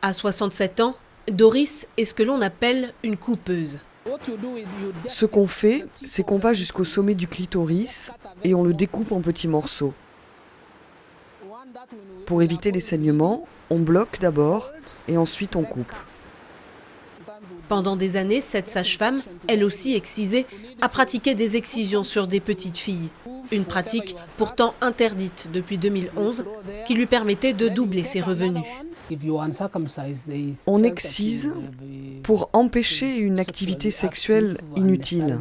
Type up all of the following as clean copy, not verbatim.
À 67 ans, Doris est ce que l'on appelle une coupeuse. Ce qu'on fait, c'est qu'on va jusqu'au sommet du clitoris et on le découpe en petits morceaux. Pour éviter les saignements, on bloque d'abord et ensuite on coupe. Pendant des années, cette sage-femme, elle aussi excisée, a pratiqué des excisions sur des petites filles. Une pratique pourtant interdite depuis 2011 qui lui permettait de doubler ses revenus. On excise pour empêcher une activité sexuelle inutile.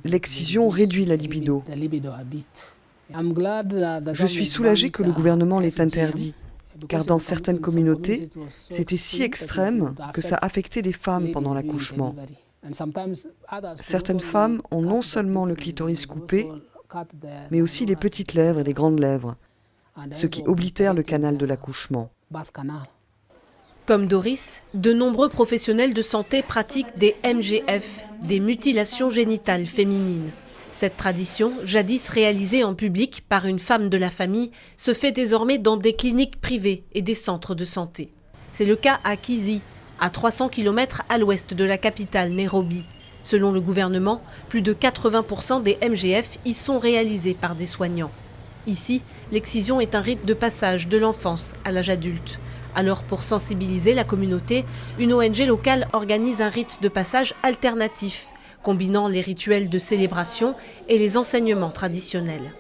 L'excision réduit la libido. Je suis soulagée que le gouvernement l'ait interdit, car dans certaines communautés, c'était si extrême que ça affectait les femmes pendant l'accouchement. Certaines femmes ont non seulement le clitoris coupé, mais aussi les petites lèvres et les grandes lèvres, ce qui oblitère le canal de l'accouchement. Comme Doris, de nombreux professionnels de santé pratiquent des MGF, des mutilations génitales féminines. Cette tradition, jadis réalisée en public par une femme de la famille, se fait désormais dans des cliniques privées et des centres de santé. C'est le cas à Kisii, à 300 km à l'ouest de la capitale Nairobi. Selon le gouvernement, plus de 80% des MGF y sont réalisés par des soignants. Ici, l'excision est un rite de passage de l'enfance à l'âge adulte. Alors pour sensibiliser la communauté, une ONG locale organise un rite de passage alternatif, combinant les rituels de célébration et les enseignements traditionnels.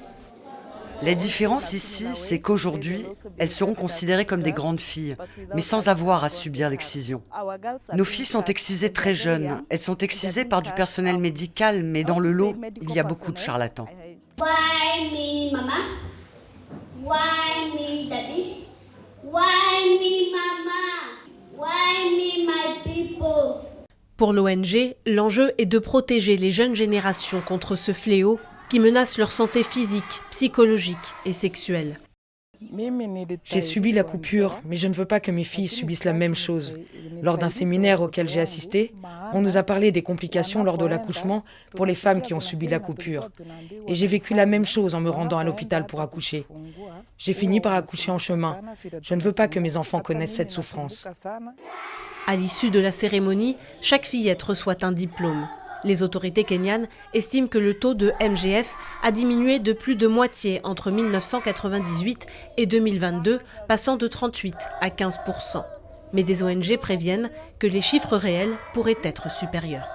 La différence ici, c'est qu'aujourd'hui, elles seront considérées comme des grandes filles, mais sans avoir à subir l'excision. Nos filles sont excisées très jeunes. Elles sont excisées par du personnel médical, mais dans le lot, il y a beaucoup de charlatans. Why me, mama? Why me, daddy? Why me, mama? Why me, my people? Pour l'ONG, l'enjeu est de protéger les jeunes générations contre ce fléau qui menace leur santé physique, psychologique et sexuelle. J'ai subi la coupure, mais je ne veux pas que mes filles subissent la même chose. Lors d'un séminaire auquel j'ai assisté, on nous a parlé des complications lors de l'accouchement pour les femmes qui ont subi la coupure. Et j'ai vécu la même chose en me rendant à l'hôpital pour accoucher. J'ai fini par accoucher en chemin. Je ne veux pas que mes enfants connaissent cette souffrance. À l'issue de la cérémonie, chaque fillette reçoit un diplôme. Les autorités kenyanes estiment que le taux de MGF a diminué de plus de moitié entre 1998 et 2022, passant de 38 à 15%. Mais des ONG préviennent que les chiffres réels pourraient être supérieurs.